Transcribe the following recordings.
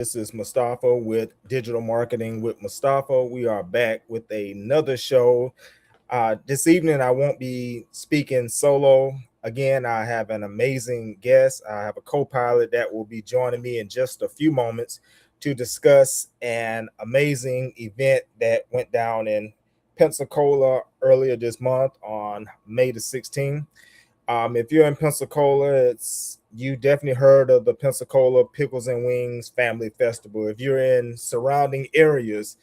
This is Mustafa with Digital Marketing with Mustafa. We are back with another show. This evening, I won't be speaking solo. Again, I have an amazing guest. I have a co pilot that will be joining me in just a few moments to discuss an amazing event that went down in Pensacola earlier this month on May the 16th. If you're in Pensacola, it's you definitely heard of the Pensacola Pickles and Wings Family Festival. If you're in surrounding areas,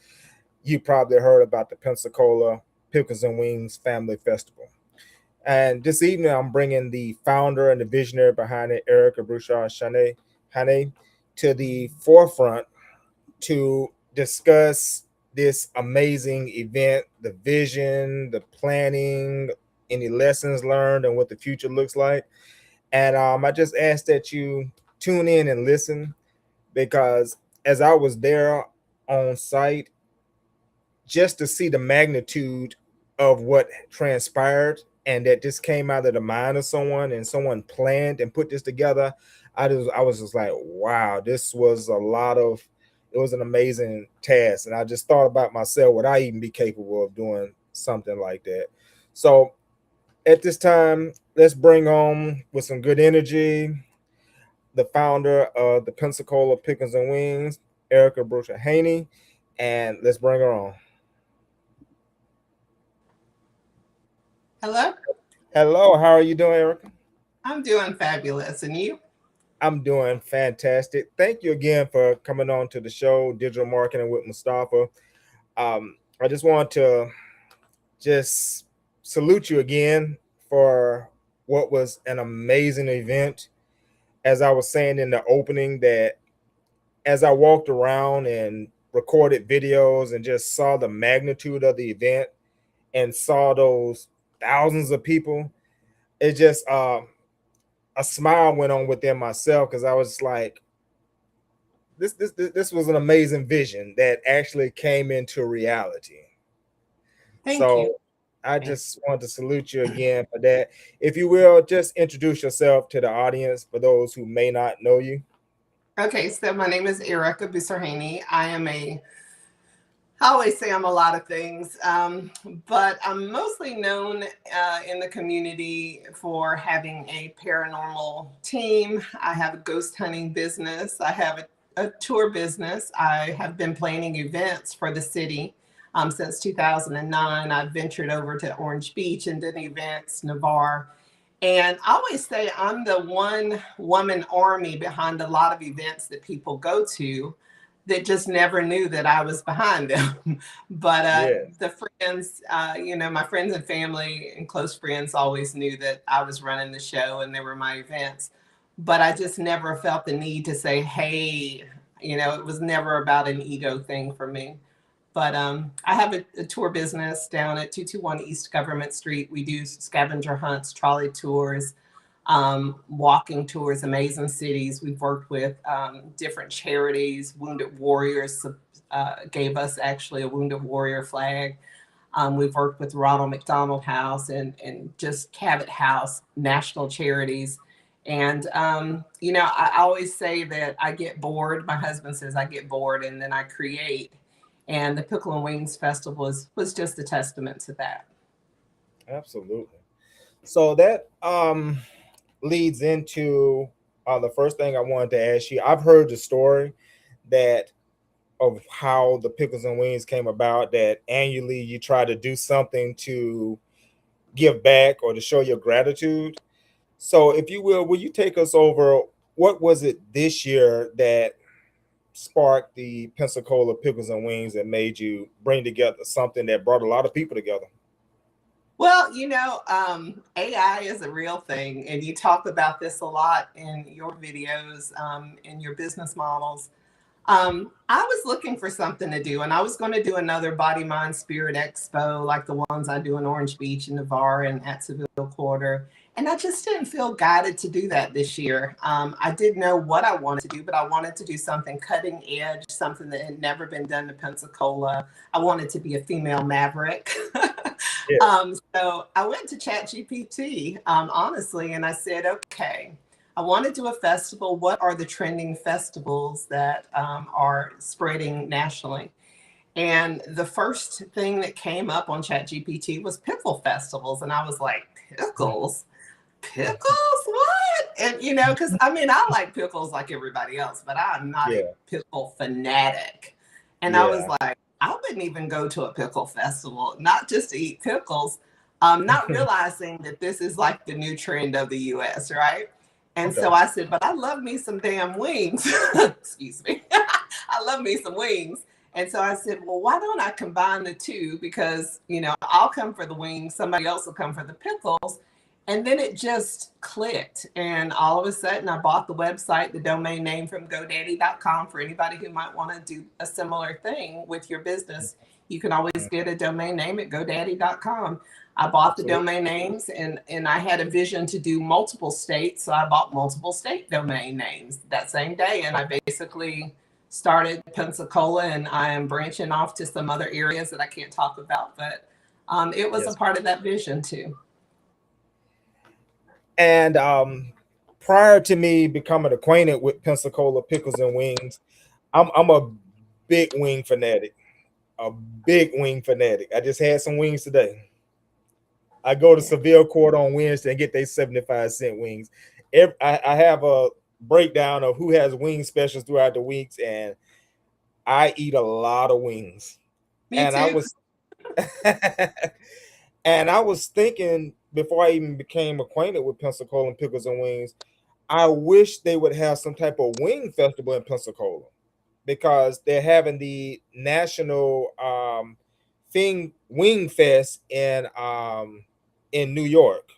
you probably heard about the Pensacola Pickles and Wings Family Festival. And this evening, I'm bringing the founder and the visionary behind it, Ericka Boussarhane, to the forefront to discuss this amazing event, the vision, the planning, any lessons learned, and what the future looks like. And I just ask that you tune in and listen because as I was there on site, just to see the magnitude of what transpired and that this came out of the mind of someone and someone planned and put this together, I was just like, wow, this was a lot of it was an amazing task. And I just thought about myself, would I even be capable of doing something like that? So at this time, let's bring on with some good energy the founder of the Pensacola Pickles and Wings, Ericka Boussarhane, and let's bring her on. Hello? Hello, how are you doing, Ericka? I'm doing fabulous. And you? I'm doing fantastic. Thank you again for coming on to the show, Digital Marketing with Mustafa. I just want to just salute you again for what was an amazing event. As I was saying in the opening, that as I walked around and recorded videos and just saw the magnitude of the event and saw those thousands of people, it just a smile went on within myself because I was like, this was an amazing vision that actually came into reality. Thank you. So I Thank just want to salute you again for that. If you will, just introduce yourself to the audience for those who may not know you. Okay, so my name is Ericka Boussarhane. I always say I'm a lot of things, but I'm mostly known in the community for having a paranormal team. I have a ghost hunting business. I have a tour business. I have been planning events for the city since 2009. I've ventured over to Orange Beach and did events, Navarre. And I always say I'm the one woman army behind a lot of events that people go to that just never knew that I was behind them. But Yes, the friends, my friends and family and close friends always knew that I was running the show and they were my events. But I just never felt the need to say, hey, it was never about an ego thing for me. But I have a tour business down at 221 East Government Street. We do scavenger hunts, trolley tours, walking tours, amazing cities. We've worked with different charities. Wounded Warriors gave us actually a Wounded Warrior flag. We've worked with Ronald McDonald House and just Cabot House, national charities. And, I always say that I get bored. My husband says I get bored and then I create. And the Pickle and Wings Festival was just a testament to that. absolutely. So that leads into the first thing I wanted to ask you. I've heard the story that of how the Pickles and Wings came about. That annually you try to do something to give back or to show your gratitude. So, if you will you take us over what was it this year that sparked the Pensacola Pickles and Wings that made you bring together something that brought a lot of people together? Well, AI is a real thing, and you talk about this a lot in your videos, in your business models. I was looking for something to do, and I was going to do another Body, Mind, Spirit Expo like the ones I do in Orange Beach and Navarre and at Seville Quarter. And I just didn't feel guided to do that this year. I didn't know what I wanted to do, but I wanted to do something cutting edge, something that had never been done in Pensacola. I wanted to be a female maverick. Yes. So I went to ChatGPT, honestly, and I said, okay, I want to do a festival. What are the trending festivals that are spreading nationally? And the first thing that came up on ChatGPT was pickle festivals. And I was like, pickles? Pickles? What? And, because I mean, I like pickles like everybody else, but I'm not a Yeah. pickle fanatic. And I was Yeah. like, I wouldn't even go to a pickle festival, not just to eat pickles, not realizing that this is like the new trend of the US, right? And Okay. so I said, but I love me some damn wings. Excuse me. I love me some wings. And so I said, well, why don't I combine the two? Because, I'll come for the wings, somebody else will come for the pickles. And then it just clicked. And all of a sudden, I bought the website, the domain name from GoDaddy.com for anybody who might want to do a similar thing with your business. You can always get a domain name at GoDaddy.com. I bought the Absolutely. domain names and I had a vision to do multiple states. So I bought multiple state domain names that same day. And I basically started Pensacola, and I am branching off to some other areas that I can't talk about. But it was a Yes. part of that vision too. And prior to me becoming acquainted with Pensacola pickles and wings, I'm a big wing fanatic. A big wing fanatic. I just had some wings today. I go to Yeah. Seville Court on Wednesday and get their 75-cent wings. I have a breakdown of who has wing specials throughout the weeks, and I eat a lot of wings. Me And I too. was and I was thinking before I even became acquainted with Pensacola pickles and wings, I wish they would have some type of wing festival in Pensacola because they're having the national thing wing fest in New York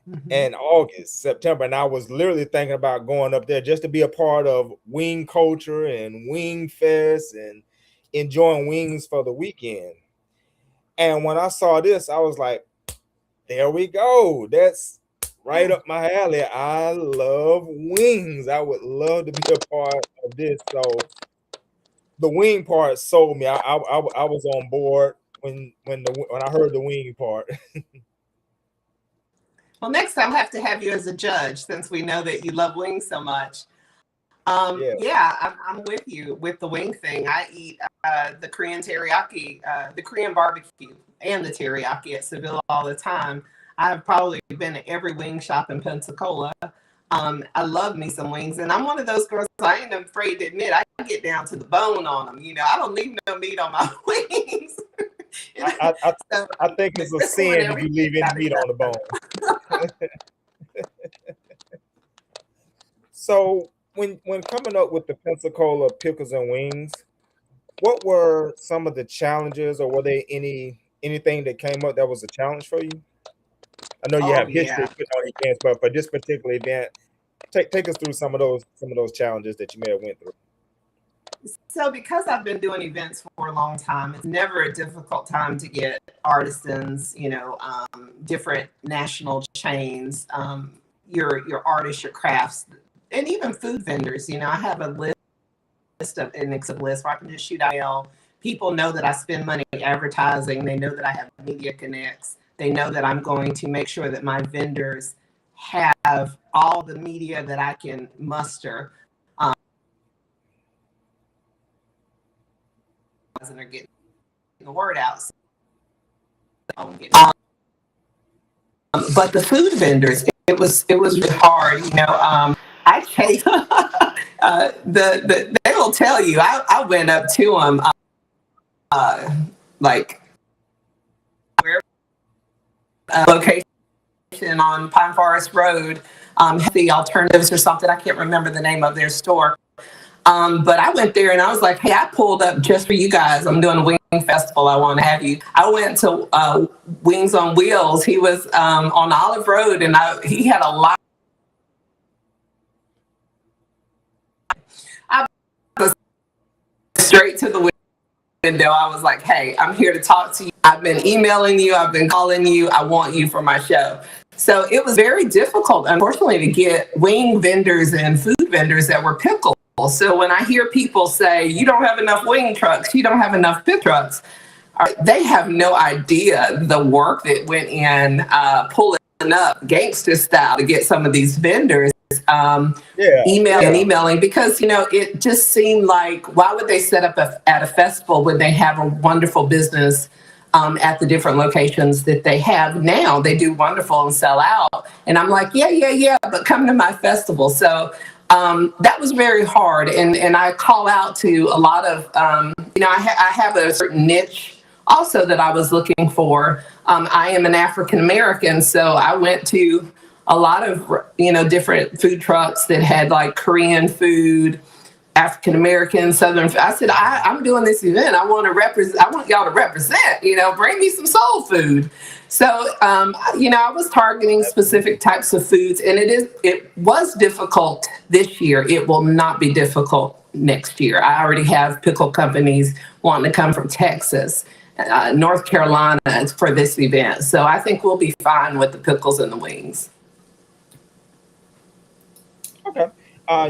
Mhm. in August, September. And I was literally thinking about going up there just to be a part of wing culture and wing fest and enjoying wings for the weekend. And when I saw this, I was like, there we go. That's right Yeah. up my alley. I love wings. I would love to be a part of this. So the wing part sold me. I was on board when I heard the wing part. Well, next time I'll have to have you as a judge since we know that you love wings so much. Yeah. Yeah, I'm with you with the wing thing. I eat the Korean teriyaki, the Korean barbecue, and the teriyaki at Seville all the time. I've probably been at every wing shop in Pensacola. I love me some wings, and I'm one of those girls. I ain't afraid to admit I get down to the bone on them. I don't leave no meat on my wings. I, I, So I think it's with a this one, sin if you everything leave any got to meat on the go. bone. So when coming up with the Pensacola pickles and wings, what were some of the challenges, or were there anything that came up that was a challenge for you? I know you Oh have history yeah. putting on events, but for this particular event, take us through some of those challenges that you may have went through. So because I've been doing events for a long time, it's never a difficult time to get artisans, different national chains, your artists, your crafts, and even food vendors. I have a list of an exhibit list where I can just shoot out. People know that I spend money advertising. They know that I have media connects. They know that I'm going to make sure that my vendors have all the media that I can muster. And they're getting the word out. But the food vendors, it was really hard. I take they will tell you. I went up to them like where location on Pine Forest Road, the alternatives or something. I can't remember the name of their store. But I went there and I was like, hey, I pulled up just for you guys. I'm doing a wing festival. I want to have you. I went to Wings on Wheels. He was on Olive Road, and he had a lot. I was straight to the window. I was like, hey, I'm here to talk to you. I've been emailing you. I've been calling you. I want you for my show. So it was very difficult, unfortunately, to get wing vendors and food vendors that were pickles. So when I hear people say, you don't have enough wing trucks, you don't have enough pick trucks, they have no idea the work that went in pulling up gangster style to get some of these vendors. Yeah, yeah. emailing because it just seemed like why would they set up at a festival when they have a wonderful business at the different locations that they have now. They do wonderful and sell out. And I'm like, yeah, but come to my festival. So that was very hard. And I call out to a lot of, I have a certain niche also that I was looking for. I am an African American, so I went to a lot of, different food trucks that had like Korean food, African American, Southern. I said, I'm doing this event. I want to represent. I want y'all to represent. Bring me some soul food. So, I was targeting specific types of foods, and it was difficult this year. It will not be difficult next year. I already have pickle companies wanting to come from Texas, North Carolina for this event. So I think we'll be fine with the pickles and the wings. Okay.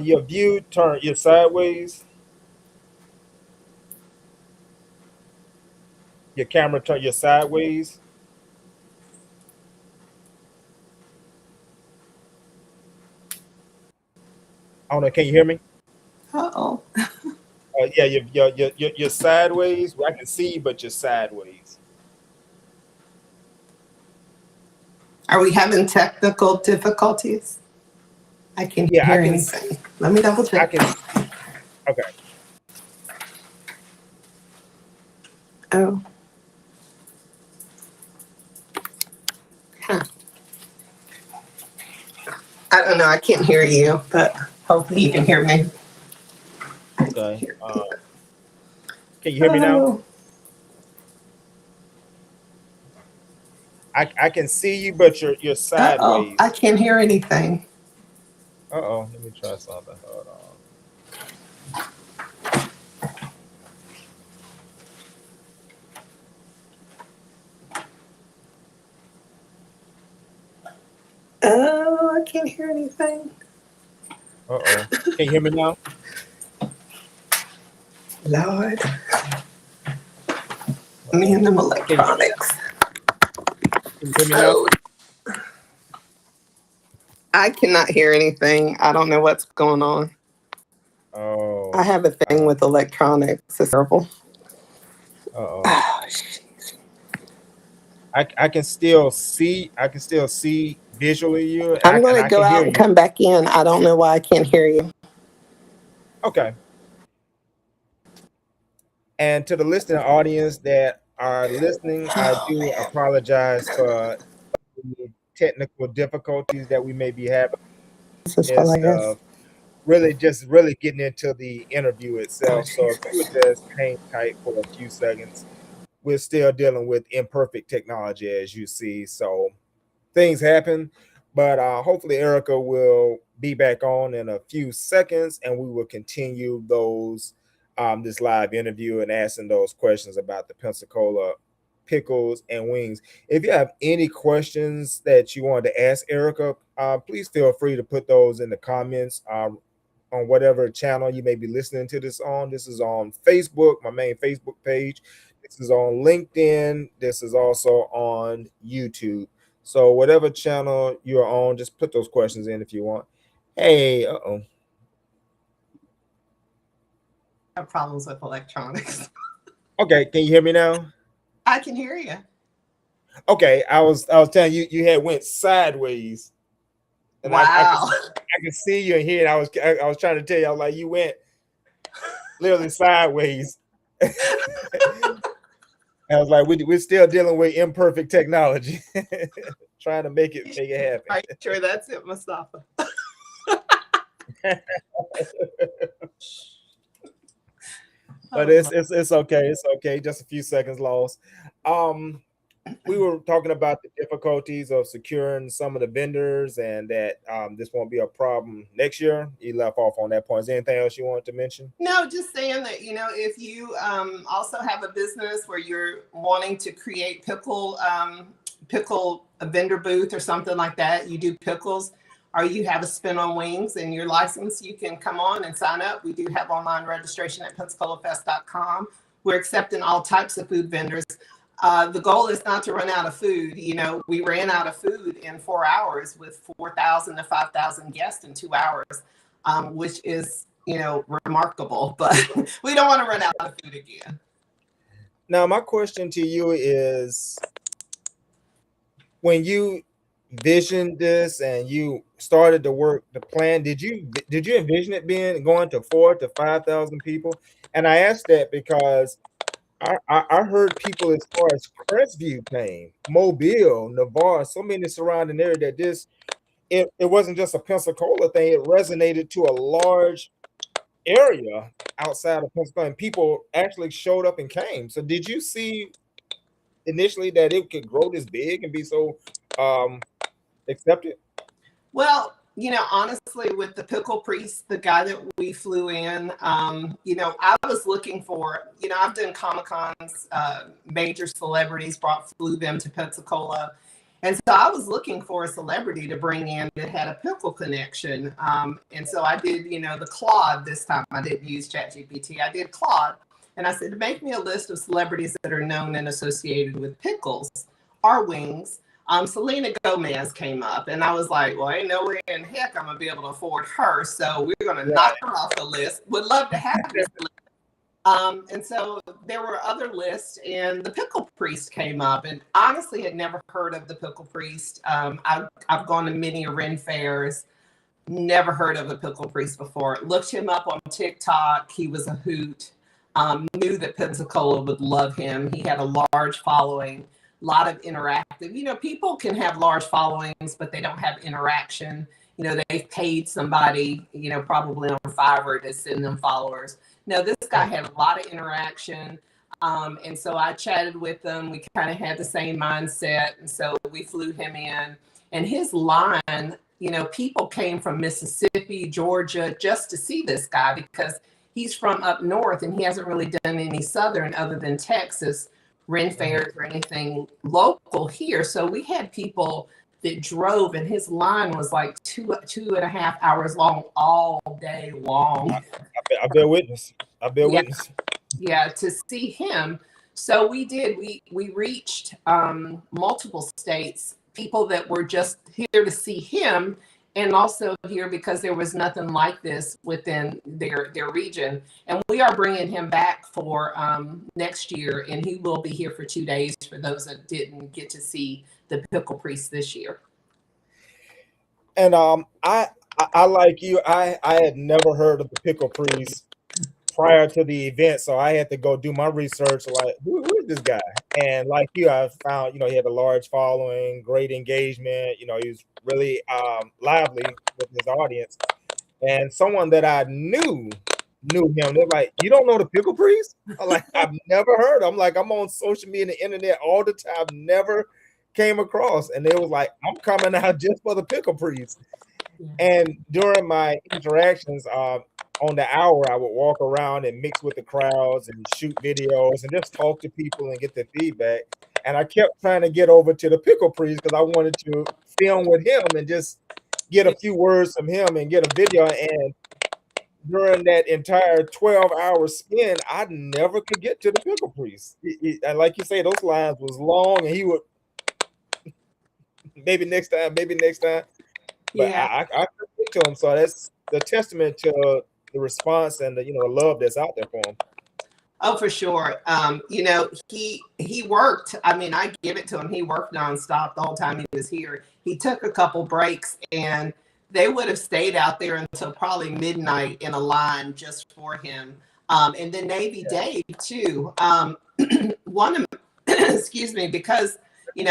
Your view turn your sideways. Your camera turn your sideways. I don't know. Can you hear me? Uh-oh. Yeah, you're sideways. Well, I can see you, but you're sideways. Are we having technical difficulties? I can't Yeah, hear anything. Let me double I check. can. Okay. Oh. Huh. I don't know. I can't hear you, but hopefully you can hear me. Okay. Can you hear me now? Oh. I can see you, but you're Uh-oh. I sideways. can't hear anything. Uh-oh. Let me try something. Hold on. Oh, I can't hear anything. Uh-oh. Can you hear me now? Lord. Me and them electronics. Can you hear me now? Oh, I cannot hear anything. I don't know what's going on. Oh. I have a thing with electronics. It's terrible. Uh-oh. Oh, I can still see. I can still see visually you, and I'm going to I go can hear out and you. come back in. I don't know why I can't hear you. Okay. And to the listening audience that are listening, I do apologize for the technical difficulties that we may be having This is in the midst hilarious. of really getting into the interview Oh, itself. So if you would Jesus. just hang tight for a few seconds, we're still dealing with imperfect technology, as you see. So things happen, but hopefully Ericka will be back on in a few seconds, and we will continue those this live interview and asking those questions about the Pensacola pickles and wings. If you have any questions that you wanted to ask Ericka, please feel free to put those in the comments on whatever channel you may be listening to this on. This is on Facebook, my main Facebook page. This is on LinkedIn. This is also on YouTube. So whatever channel you're on, just put those questions in if you want. Hey, uh-oh. I have problems with electronics. Okay, can you hear me now? I can hear you. Okay, I was telling you you had went sideways, and Wow. I can see you in here. And I was trying to tell you, I was like, you went literally sideways. I was like, we're still dealing with imperfect technology, trying to make it happen. Are you sure that's it, Mustafa? But it's okay. It's okay. Just a few seconds lost. Um, we were talking about the difficulties of securing some of the vendors, and that this won't be a problem next year. You left off on that point. Is there anything else you wanted to mention? No, just saying that, if you also have a business where you're wanting to create pickle a vendor booth or something like that, you do pickles, or you have a spin on wings and you're licensed, you can come on and sign up. We do have online registration at PensacolaFest.com. We're accepting all types of food vendors. The goal is not to run out of food. You know, we ran out of food in 4 hours with 4,000 to 5,000 guests in 2 hours, which is, you know, remarkable. But we don't want to run out of food again. Now, my question to you is, when you visioned this and you started to work the plan, did you envision it being going to 4 to 5,000 people? And I asked that because I heard people as far as Crestview came, Mobile, Navarre, so many surrounding area that it wasn't just a Pensacola thing, it resonated to a large area outside of Pensacola, and people actually showed up and came. So did you see initially that it could grow this big and be so um accepted? Well, you know, honestly, with the pickle priest, the guy that we flew in, you know, I was looking for, you know, I've done Comic Cons, major celebrities flew them to Pensacola. And so I was looking for a celebrity to bring in that had a pickle connection. And so I did, you know, the Claude this time. I didn't use ChatGPT. I did Claude. And I said, make me a list of celebrities that are known and associated with pickles or wings. Selena Gomez came up, and I was like, well, ain't no way in heck I'm gonna be able to afford her, so we're gonna knock Right. her off the list. Would love to have this list. And so there were other lists, and the Pickle Priest came up, and honestly had never heard of the Pickle Priest. I've gone to many Ren fairs, never heard of the Pickle Priest before. Looked him up on TikTok. He was a hoot. Knew that Pensacola would love him. He had a large following, a lot of interactive. You know, people can have large followings, but they don't have interaction. You know, they've paid somebody, you know, probably on Fiverr to send them followers. No, this guy had a lot of interaction. And so I chatted with him. We kind of had the same mindset. And so we flew him in. And his line, you know, people came from Mississippi, Georgia, just to see this guy because he's from up north and he hasn't really done any southern other than Texas Ren fairs or anything local here. So we had people that drove, and his line was like 2.5 hours long all day long. I bear witness. I bear Yeah, witness. yeah, to see him. So we did. We reached multiple states, people that were just here to see him, and also here because there was nothing like this within their region. And we are bringing him back for next year, and he will be here for 2 days for those that didn't get to see the Pickle Priest this year. And I like you. I had never heard of the Pickle Priest prior to the event, so I had to go do my research. Like, who is this guy? And like you, I found, he had a large following, great engagement. He was really lively with his audience, and someone that I knew him. They're like, "You don't know the Pickle Priest?" I'm like, "I've never heard." I'm like, "I'm on social media and the internet all the time. I've never came across." And they was like, "I'm coming out just for the Pickle Priest." And during my interactions, on the hour, I would walk around and mix with the crowds and shoot videos and just talk to people and get their feedback. And I kept trying to get over to the Pickle Priest because I wanted to film with him and just get a few words from him and get a video. And during that entire 12-hour spin, I never could get to the Pickle Priest. And like you say, those lines was long, and he would maybe next time, but Yeah. I couldn't get to him. So that's the testament to the response and the love that's out there for him. Oh, for sure. You know, he worked. I mean, I give it to him. He worked nonstop the whole time he was here. He took a couple breaks, and they would have stayed out there until probably midnight in a line just for him. And then Navy Dave too. One of excuse me, because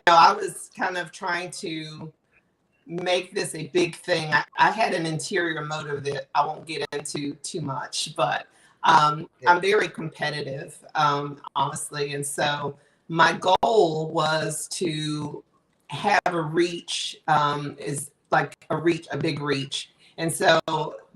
I was kind of trying to make this a big thing. I had an interior motive that I won't get into too much, but I'm very competitive, honestly. And so my goal was to have a reach, is like a big reach. And so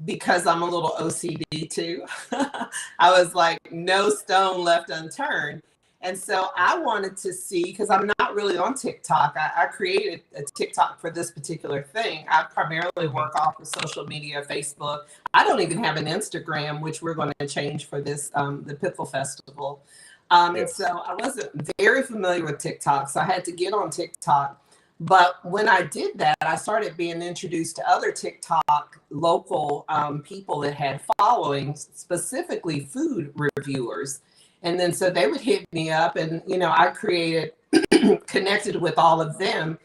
because I'm a little OCD too, I was like, no stone left unturned. And so I wanted to see, because I'm not really on TikTok. I created a TikTok for this particular thing. I primarily work off of social media, Facebook. I don't even have an Instagram, which we're going to change for this, the Pickle Festival. And Yes. so I wasn't very familiar with TikTok, so I had to get on TikTok. But when I did that, I started being introduced to other TikTok local people that had followings, specifically food reviewers. And then so they would hit me up, and I created, connected with all of them,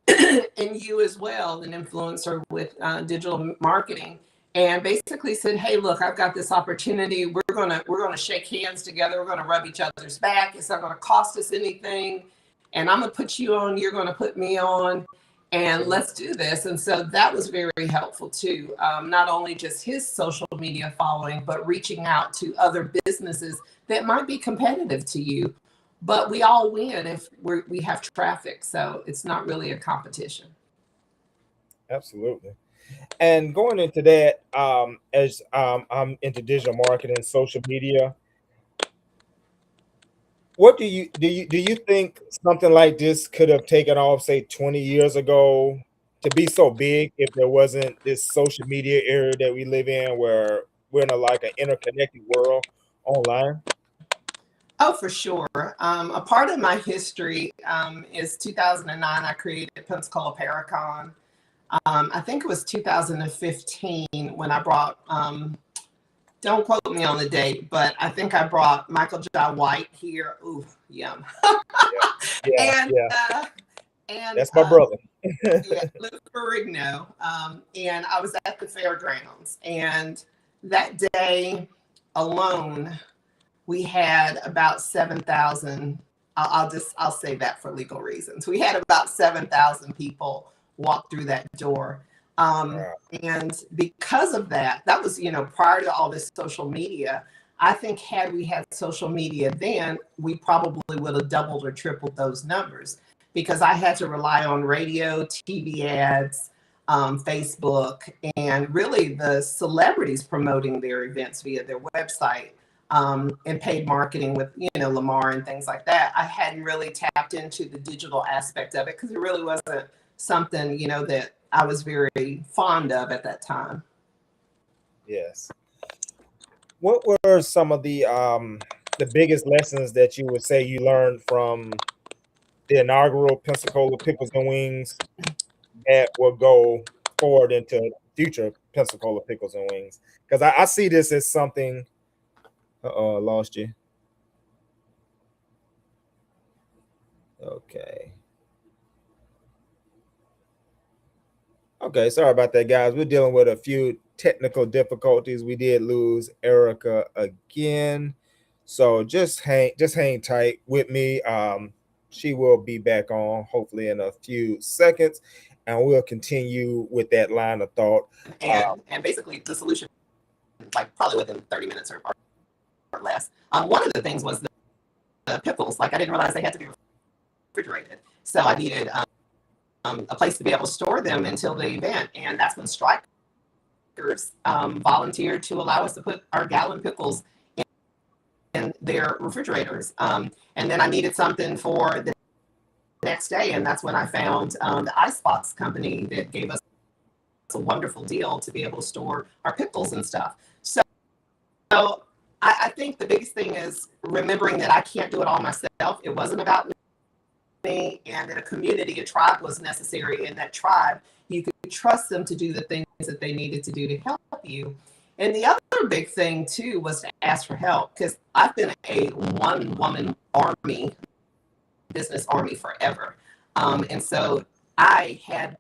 and you as well, an influencer with digital marketing, and basically said, "Hey, look, I've got this opportunity. We're gonna shake hands together. We're gonna rub each other's back. It's not gonna cost us anything, and I'm gonna put you on. You're gonna put me on, and let's do this." And so that was very helpful too. Not only just his social media following, but reaching out to other businesses that might be competitive to you, but we all win if we have traffic, so it's not really a competition. Absolutely. And going into that, as I'm into digital marketing, social media, what do you think something like this could have taken off, say, 20 years ago to be so big if there wasn't this social media era that we live in where we're in a like an interconnected world online? Oh, for sure. A part of my history is 2009. I created Pensacola Paracon. I think it was 2015 when I brought. Don't quote me on the date, but I think I brought Michael Jai White here. Ooh, yum. Yeah, yeah, and yeah. uh, and That's my brother. yeah, Lou Ferrigno. And I was at the fairgrounds, and that day alone, we had about 7,000. I'll say that for legal reasons. We had about 7,000 people walk through that door. Um, Wow. and because of that, that was, prior to all this social media. I think had we had social media then, we probably would have doubled or tripled those numbers, because I had to rely on radio, TV ads, Facebook, and really the celebrities promoting their events via their website, and paid marketing with Lamar and things like that. I hadn't really tapped into the digital aspect of it because it really wasn't something that I was very fond of at that time. Yes. What were some of the biggest lessons that you would say you learned from the inaugural Pensacola Pickles and Wings that will go forward into future Pensacola Pickles and Wings? Because I see this as something. I lost you. Okay. Okay, sorry about that, guys. We're dealing with a few technical difficulties. We did lose Erica again. So just hang tight with me. She will be back on hopefully in a few seconds, and we'll continue with that line of thought. And basically the solution, like probably within 30 minutes or less. One of the things was the pickles. Like I didn't realize they had to be refrigerated, so I needed a place to be able to store them until the event, and that's when Strikers volunteered to allow us to put our gallon pickles in their refrigerators. And then I needed something for the next day, and that's when I found the Icebox company that gave us a wonderful deal to be able to store our pickles and stuff. So I think the biggest thing is remembering that I can't do it all myself. It wasn't about me, and that a community, a tribe was necessary. In that tribe, you could trust them to do the things that they needed to do to help you. And the other big thing too was to ask for help, because I've been a one woman army, business army forever. And so I had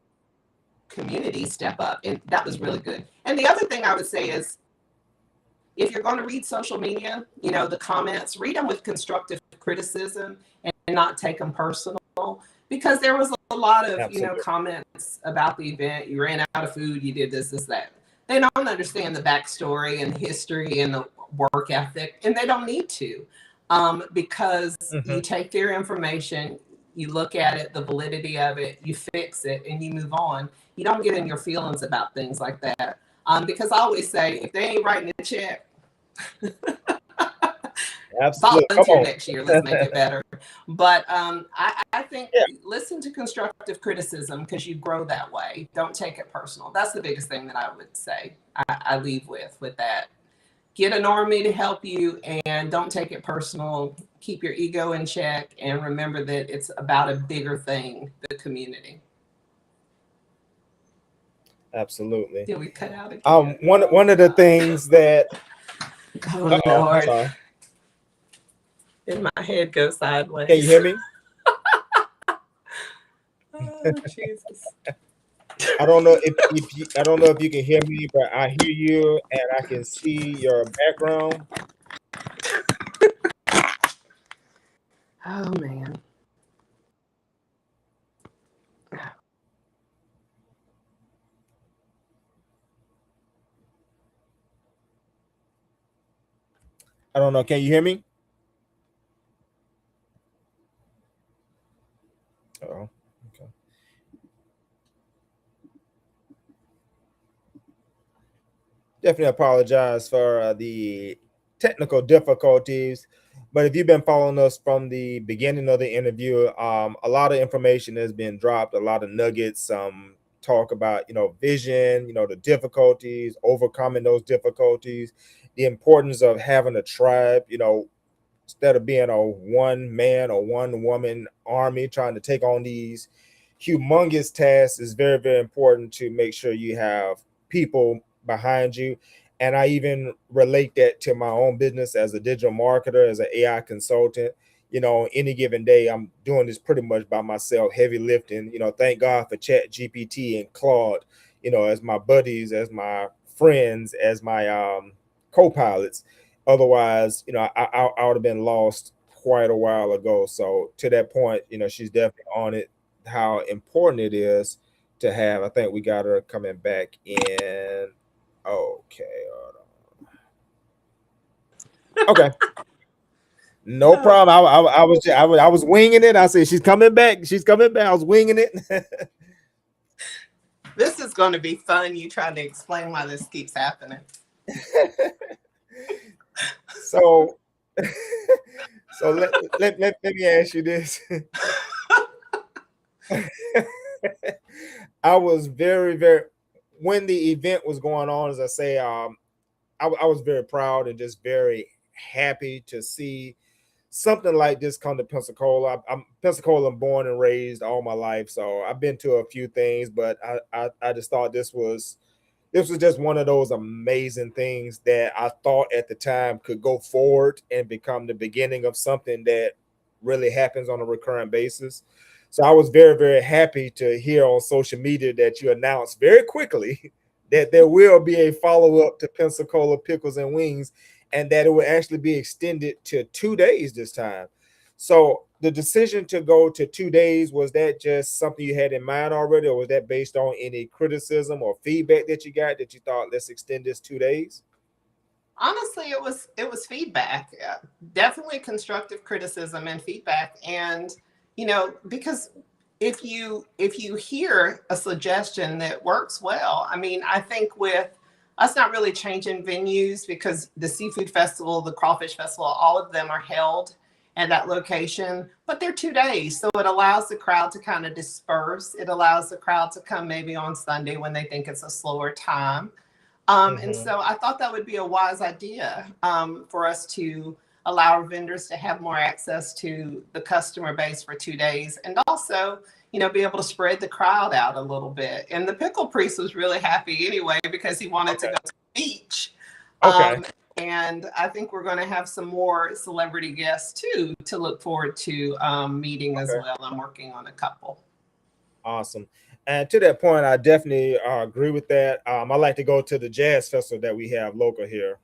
community step up, and that was really good. And the other thing I would say is, if you're going to read social media, the comments, read them with constructive criticism and not take them personal, because there was a lot of, Absolutely. comments about the event. You ran out of food, you did this, that. They don't understand the backstory and the history and the work ethic, and they don't need to, because you Hmm. take their information, you look at it, the validity of it, you fix it, and you move on. You don't get in your feelings about things like that. Because I always say, if they ain't writing a check, Absolutely. Come volunteer on. next year. Let's make it better. But I think Yeah, listen to constructive criticism, because you grow that way. Don't take it personal. That's the biggest thing that I would say. I leave with that. get a normie to help you, and don't take it personal. Keep your ego in check and remember that it's about a bigger thing, the community. Absolutely. Did we cut out again? One of the things that Oh I'm Lord. sorry. Did my head go Can you sideways? hear me? Oh Jesus. I don't know if you can hear me, but I hear you and I can see your background. Oh man. I don't know. Can you hear me? Oh, okay. Definitely apologize for the technical difficulties. But if you've been following us from the beginning of the interview, a lot of information has been dropped, a lot of nuggets, talk about, vision, the difficulties, overcoming those difficulties, the importance of having a tribe, instead of being a one man or one woman army trying to take on these humongous tasks. Is very, very important to make sure you have people behind you. And I even relate that to my own business as a digital marketer, as an AI consultant. Any given day, I'm doing this pretty much by myself, heavy lifting. Thank God for Chat GPT and Claude, as my buddies, as my friends, as my co-pilots. Otherwise, I would have been lost quite a while ago. So to that point, she's definitely on it. How important it is to have. I think we got her coming back in. Okay, okay, no Oh, problem. I was winging it. I said she's coming back. She's coming back. I was winging it. this is going to be fun. You trying to explain why this keeps happening. So, so let me ask you this. I was very, very, when the event was going on, as I say, I was very proud and just very happy to see something like this come to Pensacola. I'm Pensacola born and raised all my life, so I've been to a few things, but I just thought this was just one of those amazing things that I thought at the time could go forward and become the beginning of something that really happens on a recurrent basis. So I was very, very happy to hear on social media that you announced very quickly that there will be a follow up to Pensacola Pickles and Wings, and that it will actually be extended to 2 days this time. So the decision to go to 2 days, was that just something you had in mind already, or was that based on any criticism or feedback that you got that you thought, let's extend this 2 days? Honestly, it was feedback. Definitely constructive criticism and feedback. And because if you hear a suggestion that works well, I mean, I think with us not really changing venues, because the seafood festival, the crawfish festival, all of them are held at that location, but they're 2 days, so it allows the crowd to kind of disperse. It allows the crowd to come maybe on Sunday when they think it's a slower time. And Mm-hmm. so I thought that would be a wise idea, for us to allow our vendors to have more access to the customer base for 2 days, and also, be able to spread the crowd out a little bit. And the pickle priest was really happy anyway because he wanted to Okay. go to the beach. Okay. Um, and I think we're going to have some more celebrity guests too to look forward to, meeting as Okay. well. I'm working on a couple. Awesome. And to that point, I definitely agree with that. I like to go to the jazz festival that we have local here.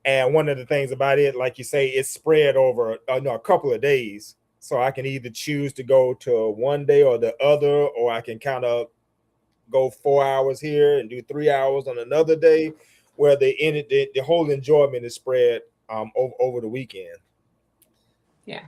And one of the things about it, like you say, it's spread over a couple of days. So I can either choose to go to one day or the other, or I can kind of go 4 hours here and do 3 hours on another day, where the whole enjoyment is spread over the weekend. Yeah.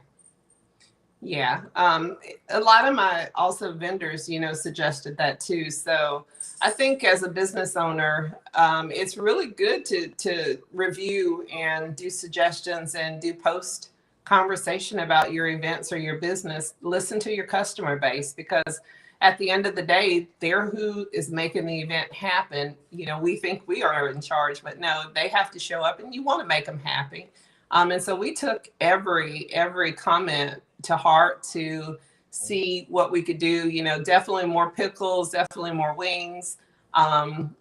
Yeah. A lot of my also vendors, suggested that too. So I think as a business owner, it's really good to review and do suggestions and do post conversation about your events or your business. Listen to your customer base, because at the end of the day, they're who is making the event happen. You know, we think we are in charge, but no, they have to show up, and you want to make them happy. And so we took every comment to heart to see what we could do. You know, definitely more pickles, definitely more wings.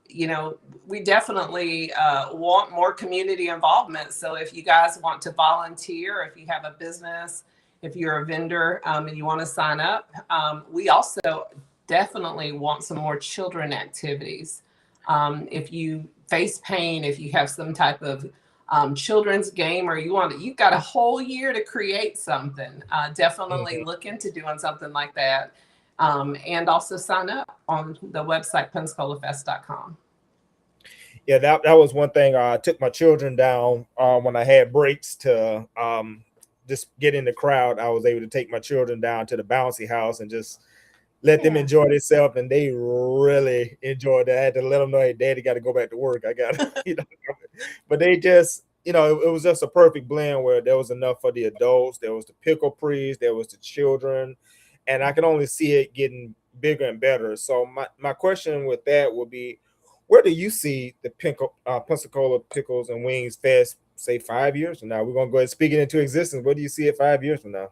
You know, we definitely want more community involvement. So if you guys want to volunteer, if you have a business, if you're a vendor and you want to sign up, we also definitely want some more children activities. If you face paint, if you have some type of children's game, or you've got a whole year to create something, definitely Mhm. look into doing something like that. And also sign up on the website pensacolafest.com. Yeah, that was one thing. I took my children down when I had breaks to just get in the crowd. I was able to take my children down to the bouncy house and just let them Yeah. enjoy themselves, and they really enjoyed that. I had to let them know, hey, daddy got to go back to work. I got, you know, but they just, it was just a perfect blend where there was enough for the adults, there was the pickle prees, there was the children, and I can only see it getting bigger and better. So my question with that would be, where do you see the Pensacola Pickles and Wings Fest, say 5 years from now? We're gonna go ahead and speak it into existence. Where do you see it 5 years from now?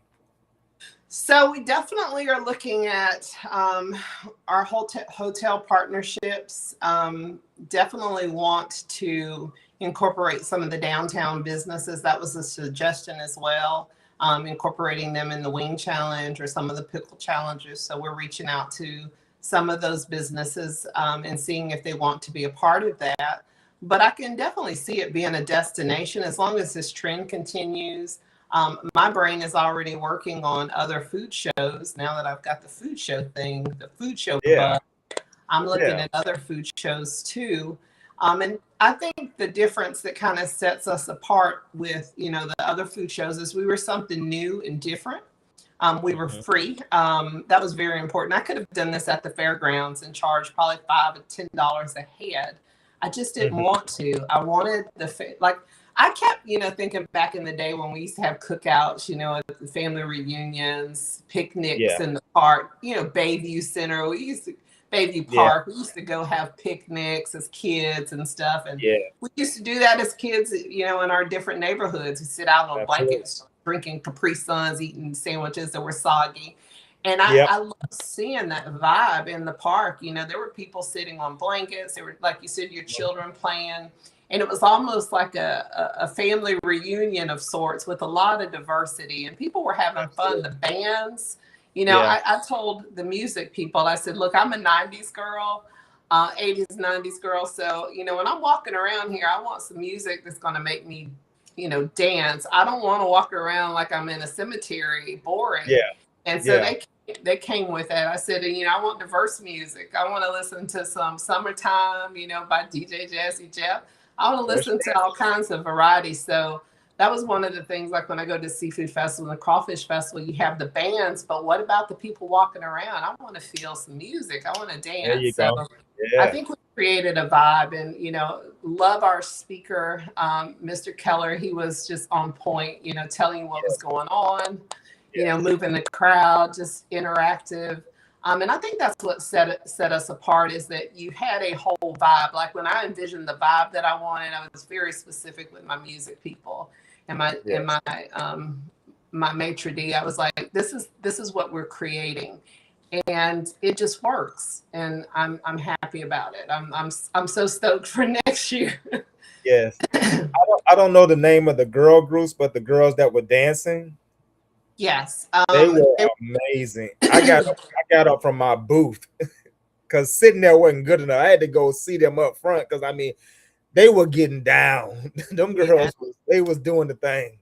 So we definitely are looking at our hotel partnerships. Definitely want to incorporate some of the downtown businesses. That was a suggestion as well. Incorporating them in the wing challenge or some of the pickle challenges. So we're reaching out to some of those businesses and seeing if they want to be a part of that. But I can definitely see it being a destination as long as this trend continues. My brain is already working on other food shows now that I've got the food show thing, the food show Yeah, bug. I'm looking yeah, at other food shows too. And I think the difference that kind of sets us apart with, the other food shows is we were something new and different. We were mhm, free. That was very important. I could have done this at the fairgrounds and charged probably $5 or $10 a head. I just didn't mhm, want to. I wanted like I kept, thinking back in the day when we used to have cookouts, at the family reunions, picnics yeah, in the park, Bayview Center. We used to Bayview yeah, Park. We used to go have picnics as kids and stuff. And yeah, we used to do that as kids, in our different neighborhoods. We sit out on absolutely. blankets, drinking Capri Suns, eating sandwiches that were soggy. And I Yep. love seeing that vibe in the park. There were people sitting on blankets. There were, like you said, your children playing. And it was almost like a family reunion of sorts with a lot of diversity. And people were having fun. Absolutely. The bands, Yeah. I told the music people, I said, look, I'm a 90s girl, 80s, 90s girl. So, when I'm walking around here, I want some music that's going to make me, dance. I don't want to walk around like I'm in a cemetery, boring. Yeah. And so Yeah. they came with that. I said, I want diverse music. I want to listen to some Summertime, by DJ Jazzy Jeff. I want to That's listen to all kinds of variety. So that was one of the things, like when I go to Seafood Festival and the Crawfish Festival, you have the bands, but what about the people walking around? I want to feel some music. I want to there dance. you So go. I Yeah. think we created a vibe, and love our speaker, Mr. Keller. He was just on point, telling you what was going on, Yes. moving the crowd, just interactive. And I think that's what set us apart, is that you had a whole vibe. Like when I envisioned the vibe that I wanted, I was very specific with my music people and Yes. my maitre d'. I was like, this is what we're creating, and it just works, and I'm happy about it. I'm so stoked for next year. Yes. I don't know the name of the girl groups, but the girls that were dancing, Yes. they were amazing. I got up from my booth because sitting there wasn't good enough. I had to go see them up front because I mean they were getting down. Them Yeah. girls was doing the thing.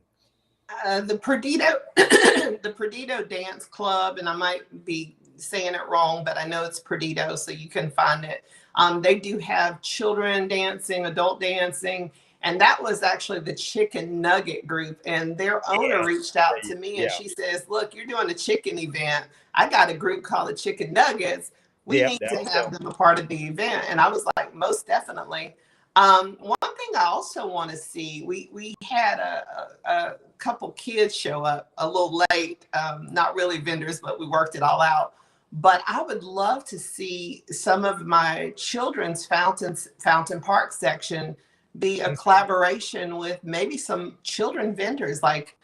The Perdido the Perdido Dance Club, and I might be saying it wrong, but I know it's Perdido, so you can find it. They do have children dancing, adult dancing, and that was actually the Chicken Nugget group. And their owner Yeah. reached out to me, and Yeah. she says, "Look, you're doing a chicken event. I got a group called the Chicken Nuggets. We Yeah. need That to was have them. them a part of the event." And I was like, "Most definitely." One thing I also want to see, we had a couple kids show up a little late, not really vendors, but we worked it all out. But I would love to see some of my children's fountain park section be a collaboration with maybe some children vendors, like,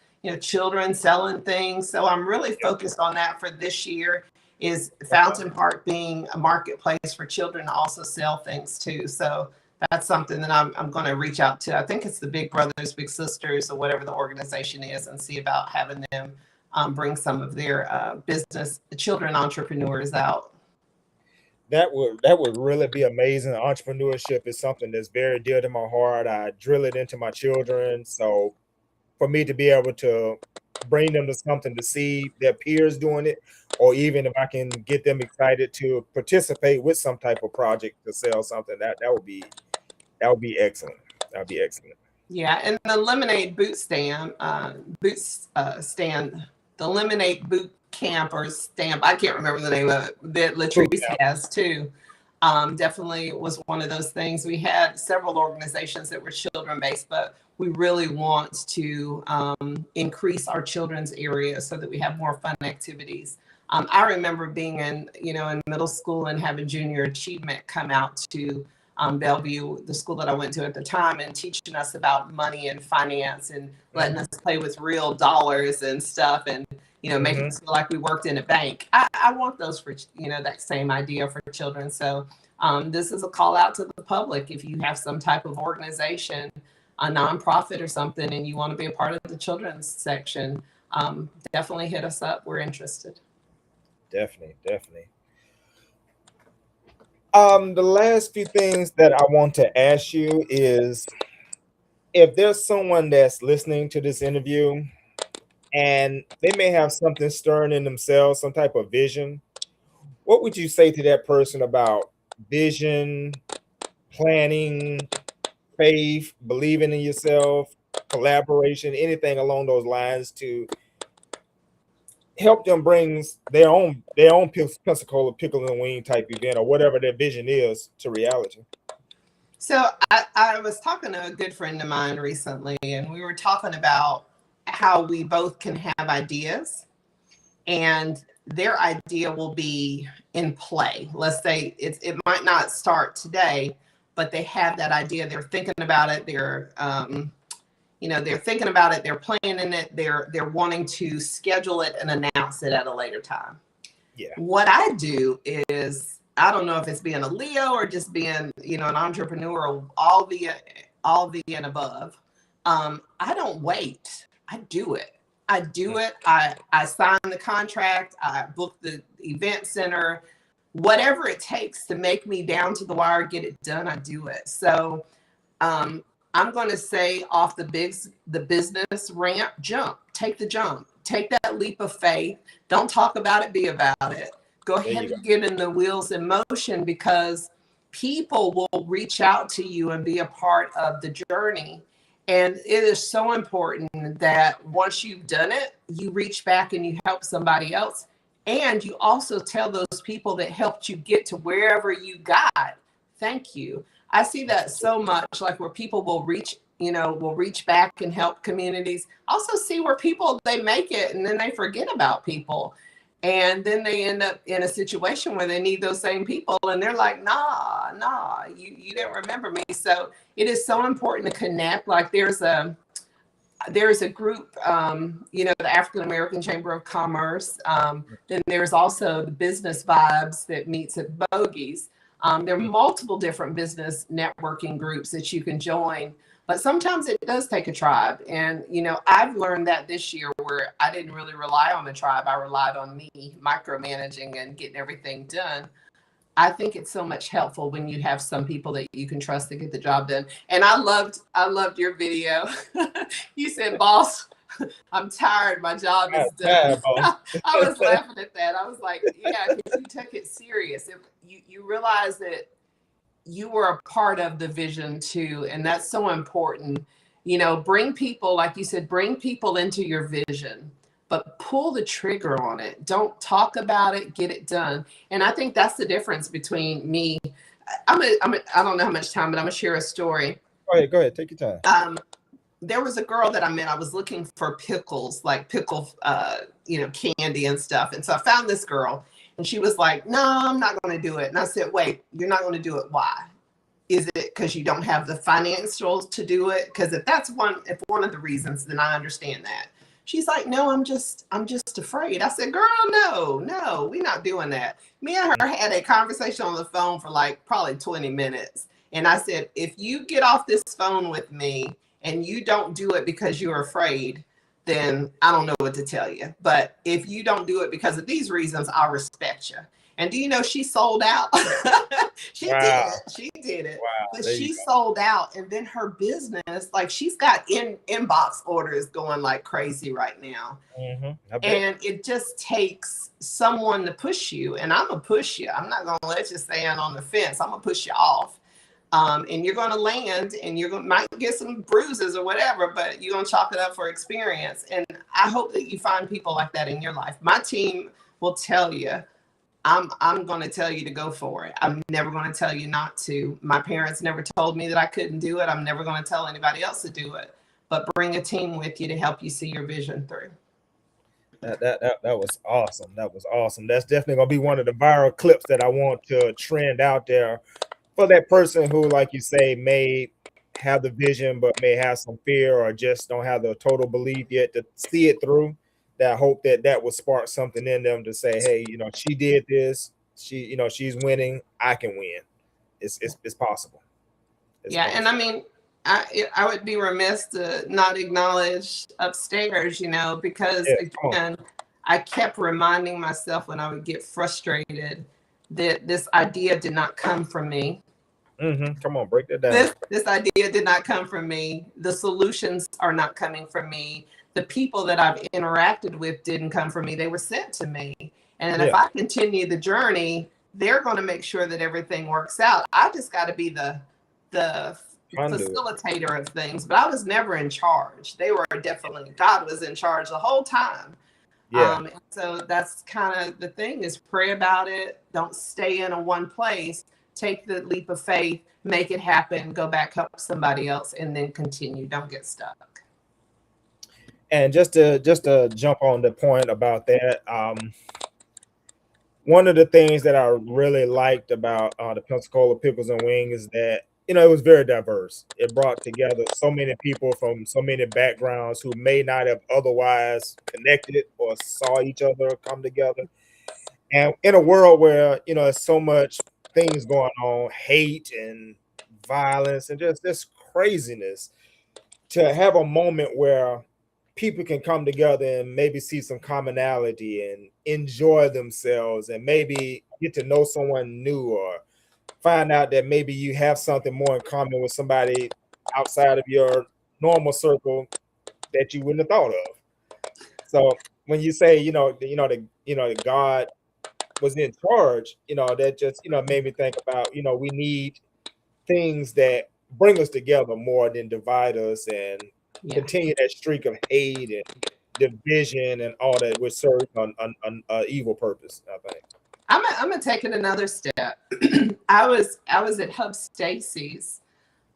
children selling things. So I'm really focused on that for this year, is Fountain Park being a marketplace for children to also sell things too. So that's something that I'm going to reach out to. I think it's the Big Brothers Big Sisters or whatever the organization is, and see about having them bring some of their business children entrepreneurs out. That would really be amazing. Entrepreneurship is something that's very dear to my heart. I drill it into my children. So for me to be able to bring them to something, to see their peers doing it, or even if I can get them excited to participate with some type of project to sell something, that would be excellent. That would be excellent. Yeah, and the lemonade stand, the lemonade boot camp or stamp, I can't remember the name of it, that Boot Latrice camp. has too. Definitely was one of those things. We had several organizations that were children based, but we really want to increase our children's area so that we have more fun activities. I remember being in middle school and having junior achievement come out to Bellevue, the school that I went to at the time, and teaching us about money and finance and letting us play with real dollars and stuff, and making us feel like we worked in a bank. I want those for that same idea for children. So this is a call out to the public. If you have some type of organization, a nonprofit or something, and you want to be a part of the children's section, definitely hit us up. We're interested. Definitely, definitely. The last few things that I want to ask you is, if there's someone that's listening to this interview and they may have something stirring in themselves, some type of vision, what would you say to that person about vision, planning, faith, believing in yourself, collaboration, anything along those lines to help them bring their own Pensacola pickle and wing type event, or whatever their vision is, to reality? So I was talking to a good friend of mine recently, and we were talking about how we both can have ideas, and their idea will be in play. Let's say it might not start today, but they have that idea. They're thinking about it. They're thinking about it. They're planning it. They're wanting to schedule it and announce it at a later time. Yeah. What I do is, I don't know if it's being a Leo or just being, an entrepreneur, or all the and above. I don't wait. I do it. I do it. I sign the contract. I book the event center. Whatever it takes to make me down to the wire, get it done, I do it. So I'm going to say, off the business ramp, jump, take the jump, take that leap of faith. Don't talk about it, be about it. Go There ahead you go. and get in the wheels in motion, because people will reach out to you and be a part of the journey. And it is so important that once you've done it, you reach back and you help somebody else. And you also tell those people that helped you get to wherever you got, thank you. I see that so much, like where people will reach back and help communities. Also see where people, they make it and then they forget about people. And then they end up in a situation where they need those same people, and they're like, nah, you didn't remember me. So it is so important to connect. Like there's a group, the African American Chamber of Commerce. Then there's also the Business Vibes that meets at Bogies. There are multiple different business networking groups that you can join, but sometimes it does take a tribe. And, I've learned that this year, where I didn't really rely on the tribe. I relied on me micromanaging and getting everything done. I think it's so much helpful when you have some people that you can trust to get the job done. And I loved your video. You said, boss, I'm tired. My job is done. Time, boss. I was laughing at that. I was like, yeah, because you took it serious. If you realize that you were a part of the vision too, and that's so important. Bring people, like you said, bring people into your vision, but pull the trigger on it. Don't talk about it, get it done. And I think that's the difference between me. I don't know how much time, but I'm gonna share a story. Go ahead, take your time. There was a girl that I met. I was looking for pickles, like pickle, candy and stuff. And so I found this girl, And she was like, no, I'm not going to do it. And I said, wait, you're not going to do it. Why? Is it because you don't have the financials to do it? Because if one of the reasons, then I understand that. She's like, no, I'm just afraid. I said, girl, no, we're not doing that. Me and her had a conversation on the phone for like probably 20 minutes. And I said, if you get off this phone with me and you don't do it because you're afraid, then I don't know what to tell you. But if you don't do it because of these reasons, I'll respect you. And do you know she sold out? She did. Wow. She did it. Wow. But There you she go. sold out. And then her business, like she's got inbox orders going like crazy right now. I bet. And it just takes someone to push you. And I'm going to push you. I'm not going to let you stand on the fence. I'm going to push you off. And you're going to land and might get some bruises or whatever, but you're going to chalk it up for experience. And I hope that you find people like that in your life. My team will tell you, I'm going to tell you to go for it. I'm never going to tell you not to. My parents never told me that I couldn't do it. I'm never going to tell anybody else to do it, but bring a team with you to help you see your vision through. That was awesome. That was awesome. That's definitely gonna be one of the viral clips that I want to trend out there for that person who, like you say, may have the vision but may have some fear or just don't have the total belief yet to see it through. That I hope that that will spark something in them to say, hey, she did this. She's winning. I can win. It's possible. It's Yeah, and I possible. mean, I would be remiss to not acknowledge upstairs, because Yeah. Come on. again, I kept reminding myself when I would get frustrated that this idea did not come from me. Come on. Break that down. This idea did not come from me. The solutions are not coming from me. The people that I've interacted with didn't come from me. They were sent to me. And if Yeah. I continue the journey, they're going to make sure that everything works out. I just got to be the Conduit. facilitator of things, but I was never in charge. They were definitely, God was in charge the whole time. Yeah. So that's kind of the thing, is pray about it. Don't stay in a one place. Take the leap of faith, make it happen, go back, help somebody else, and then continue. Don't get stuck. And just to jump on the point about that, one of the things that I really liked about the Pensacola Pickles and Wing is that it was very diverse. It brought together so many people from so many backgrounds who may not have otherwise connected or saw each other come together. And in a world where there's so much things going on, hate and violence and just this craziness, to have a moment where people can come together and maybe see some commonality and enjoy themselves and maybe get to know someone new or find out that maybe you have something more in common with somebody outside of your normal circle that you wouldn't have thought of. So when you say that God was in charge, that just made me think about we need things that bring us together more than divide us and Yeah. continue that streak of hate and division and all that, which serves on evil purpose, I think. I'm gonna take it another step. I was at Hub Stacy's,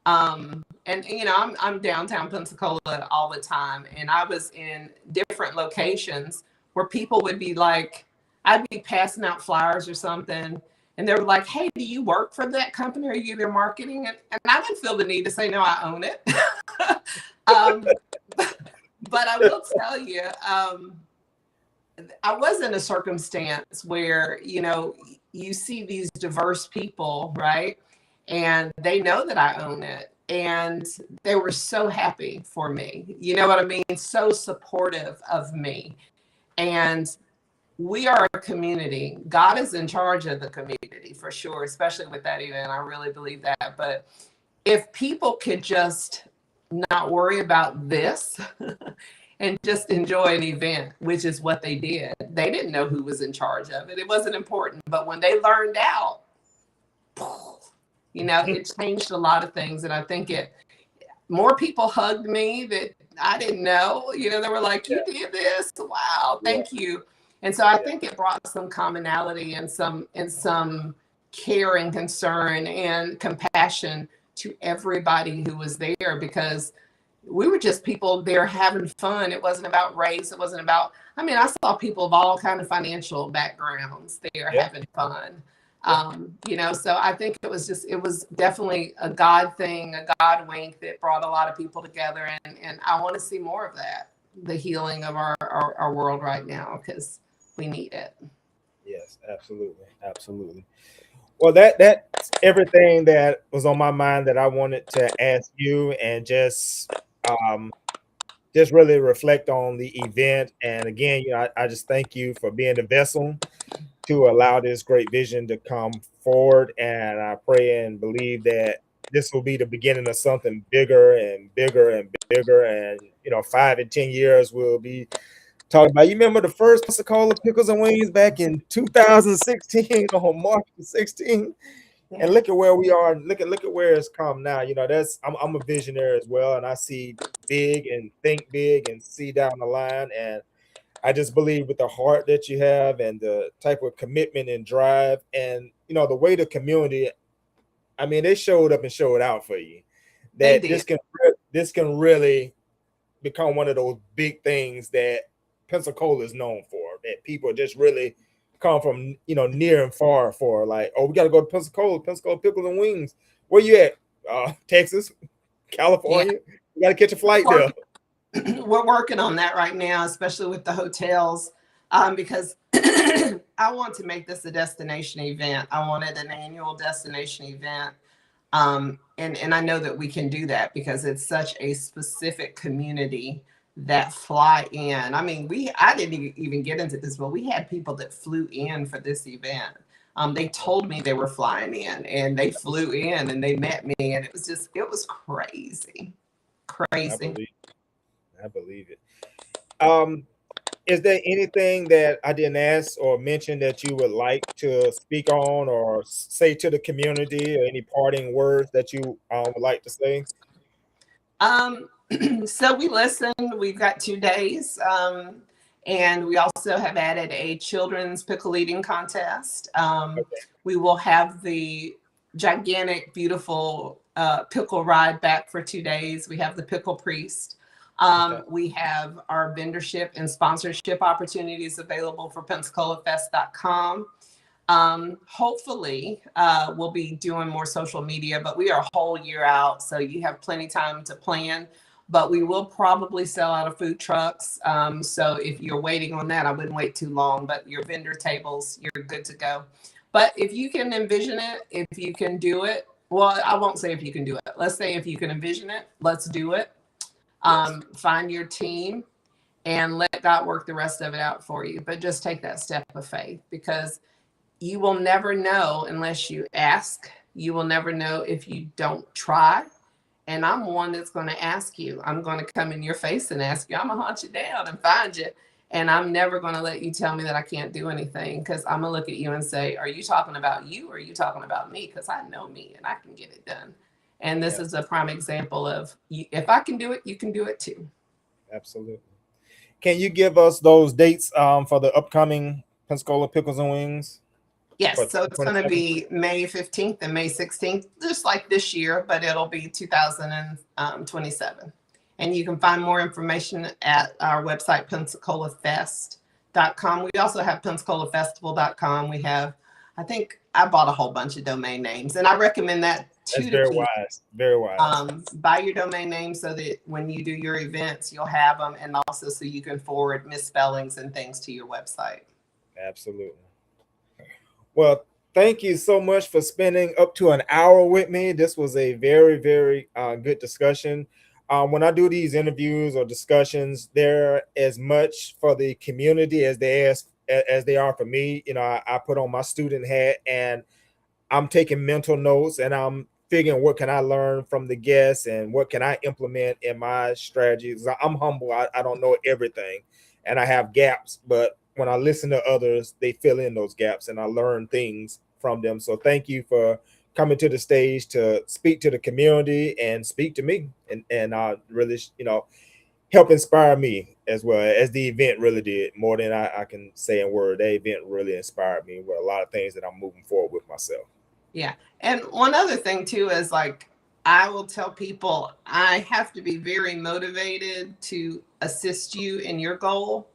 and I'm downtown Pensacola all the time, and I was in different locations where people would be like, I'd be passing out flyers or something, and they were like, "Hey, do you work for that company? Are you their marketing?" And I didn't feel the need to say no, I own it. um, but I will tell you, I was in a circumstance where, you see these diverse people, right? And they know that I own it. And they were so happy for me. You know what I mean? So supportive of me. And we are a community. God is in charge of the community for sure, especially with that event. I really believe that. But if people could just not worry about this and just enjoy an event, which is what they did. They didn't know who was in charge of it. It wasn't important. But when they learned out, it changed a lot of things. And I think more people hugged me that I didn't know. They were like, "You did this. Wow, Yeah, thank you." And so I yeah, think it brought some commonality and some care and concern and compassion to everybody who was there, because we were just people there having fun. It wasn't about race. It wasn't about, I mean, I saw people of all kind of financial backgrounds there Yeah. having fun. Yeah. So I think it was definitely a God thing, a God wink that brought a lot of people together. And I want to see more of that, the healing of our world right now, because we need it. Yes, absolutely. Absolutely. Well, that's everything that was on my mind that I wanted to ask you, and um just really reflect on the event. And again, I just thank you for being the vessel to allow this great vision to come forward. And I pray and believe that this will be the beginning of something bigger and bigger and bigger. And 5 and 10 years we'll be talking about. You remember the first Pensacola Pickles and Wings back in 2016 on March the 16th? And Yeah, look at where we are. Look at where it's come now. That's I'm a visionary as well, and I see big and think big and see down the line. And I just believe with the heart that you have and the type of commitment and drive, and the way the community, I mean, they showed up and showed out for you. they That did. this can really become one of those big things that Pensacola is known for. That people just really come from near and far for. Like, oh, we got to go to Pensacola Pickles and Wings. Where you at? Texas, Yeah, California. You got to catch a we're flight there. working, we're working on that right now, especially with the hotels, because I want to make this a destination event. I wanted an annual destination event. And I know that we can do that because it's such a specific community that fly in. I mean, I didn't even get into this, but we had people that flew in for this event. They told me they were flying in, and they flew in and they met me, and it was crazy, I crazy. believe. I believe it. Um, is there anything that I didn't ask or mention that you would like to speak on or say to the community, or any parting words that you would like to say? Um, so we listened. We've got 2 days. And we also have added a children's pickle eating contest. We will have the gigantic, beautiful pickle ride back for 2 days. We have the pickle priest. Okay. We have our vendorship and sponsorship opportunities available for PensacolaFest.com. Hopefully, we'll be doing more social media, but we are a whole year out, so you have plenty time to plan. But we will probably sell out of food trucks. So if you're waiting on that, I wouldn't wait too long. But your vendor tables, you're good to go. But if you can envision it, if you can do it, well, I won't say if you can do it. Let's say if you can envision it, let's do it. Yes. Find your team and let God work the rest of it out for you. But just take that step of faith, because you will never know unless you ask. You will never know if you don't try. And I'm one that's going to ask you. I'm going to come in your face and ask you. I'm going to hunt you down and find you. And I'm never going to let you tell me that I can't do anything, because I'm going to look at you and say, are you talking about you, or are you talking about me? Because I know me and I can get it done. And this Yes. is a prime example of, if I can do it, you can do it too. Absolutely. Can you give us those dates for the upcoming Pensacola Pickles and Wings for Yes, so it's going to 2027? be May 15th and May 16th, just like this year, but it'll be 2027. And you can find more information at our website, pensacolafest.com. We also have pensacolafestival.com. We have, I think I bought a whole bunch of domain names, and I recommend that That's too to very people. wise. Very wise. Buy your domain name so that when you do your events, you'll have them, and also so you can forward misspellings and things to your website. Absolutely. Well, thank you so much for spending up to an hour with me. This was a very, very good discussion. When I do these interviews or discussions, they're as much for the community as they are for me. I put on my student hat, and I'm taking mental notes, and I'm figuring what can I learn from the guests and what can I implement in my strategies. I'm humble. I don't know everything, and I have gaps, but when I listen to others, they fill in those gaps and I learn things from them. So thank you for coming to the stage to speak to the community and speak to me, and really, help inspire me as well as the event really did, more than I can say in word. That event really inspired me with a lot of things that I'm moving forward with myself. Yeah. And one other thing too is, like, I will tell people I have to be very motivated to assist you in your goal,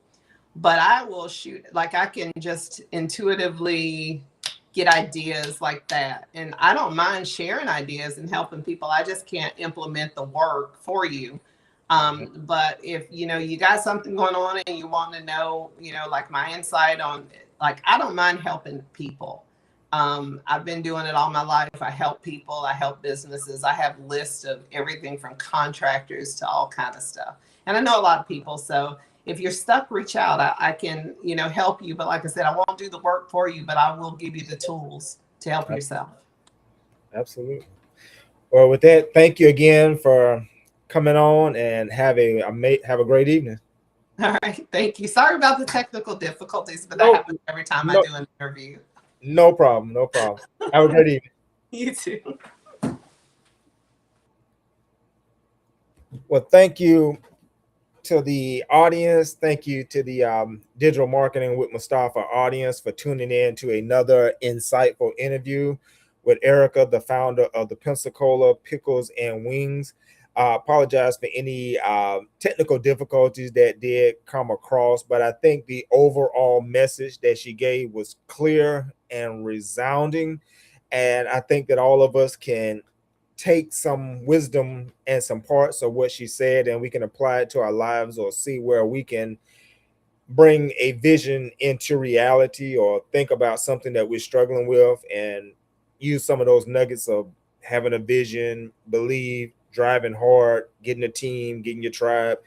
but I will shoot, like I can just intuitively get ideas like that. And I don't mind sharing ideas and helping people. I just can't implement the work for you. Mhm. But if you got something going on and you want to know, like my insight on, like, I don't mind helping people. I've been doing it all my life. I help people, I help businesses. I have lists of everything from contractors to all kind of stuff. And I know a lot of people. So if you're stuck, reach out. I can, help you. But like I said, I won't do the work for you, but I will give you the tools to help Ab- yourself. Absolutely. Well, with that, thank you again for coming on, and have a great evening. All right. Thank you. Sorry about the technical difficulties, but that No, happens every time I no, do an interview. no problem. No problem. Have a great evening. You too. Well, thank you to the audience. Thank you to the Digital Marketing with Mustafa audience for tuning in to another insightful interview with Ericka, the founder of the Pensacola Pickles and Wings. Apologize for any technical difficulties that did come across, but I think the overall message that she gave was clear and resounding. And I think that all of us can take some wisdom and some parts of what she said, and we can apply it to our lives, or see where we can bring a vision into reality, or think about something that we're struggling with and use some of those nuggets of having a vision, believe, driving hard, getting a team, getting your tribe,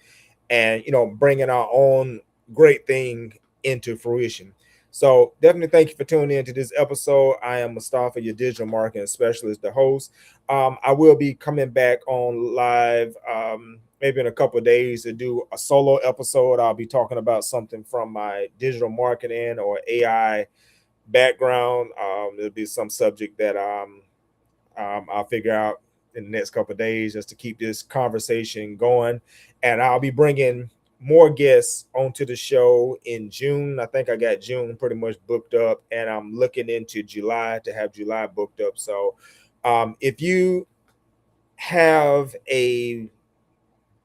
and bringing our own great thing into fruition. So definitely thank you for tuning in to this episode. I am Mustafa, your digital marketing specialist, the host. I will be coming back on live maybe in a couple of days to do a solo episode. I'll be talking about something from my digital marketing or AI background. There'll be some subject that I'll figure out in the next couple of days, just to keep this conversation going. And I'll be bringing more guests onto the show in June. I think I got June pretty much booked up, and I'm looking into July to have July booked up. So if you have a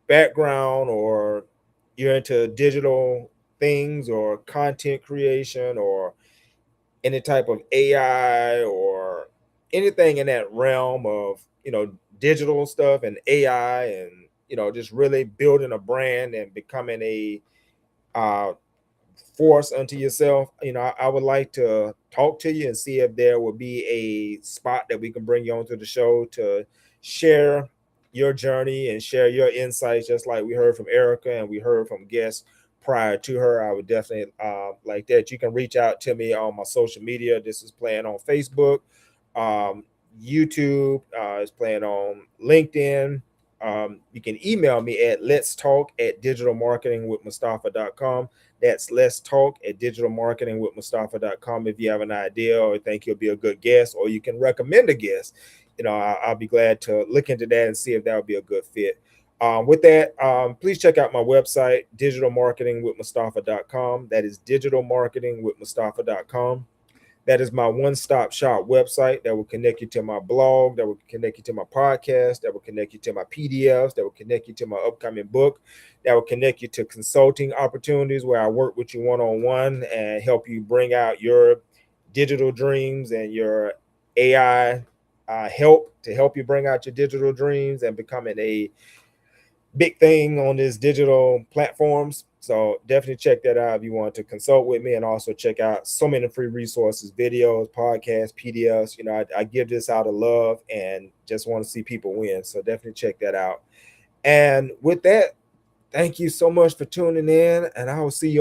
background, or you're into digital things or content creation, or any type of AI, or anything in that realm of digital stuff and AI, and just really building a brand and becoming a uh, force unto yourself. I would like to talk to you and see if there will be a spot that we can bring you onto the show to share your journey and share your insights, just like we heard from Ericka and we heard from guests prior to her. I would definitely like that. You can reach out to me on my social media. This is playing on Facebook, um, YouTube, is playing on LinkedIn. You can email me at let's talk at digitalmarketingwithmustafa.com. That's let's talk at digitalmarketingwithmustafa.com. If you have an idea or think you'll be a good guest, or you can recommend a guest, I'll be glad to look into that and see if that would be a good fit. With that, please check out my website, digitalmarketingwithmustafa.com. That is digitalmarketingwithmustafa.com. That is my one-stop shop website that will connect you to my blog, that will connect you to my podcast, that will connect you to my PDFs, that will connect you to my upcoming book, that will connect you to consulting opportunities where I work with you one-on-one and help you bring out your digital dreams, and your AI help to help you bring out your digital dreams and becoming a big thing on these digital platforms. So definitely check that out if you want to consult with me, and also check out so many free resources, videos, podcasts, PDFs. I give this out of love and just want to see people win. So definitely check that out. And with that, thank you so much for tuning in, and I will see you on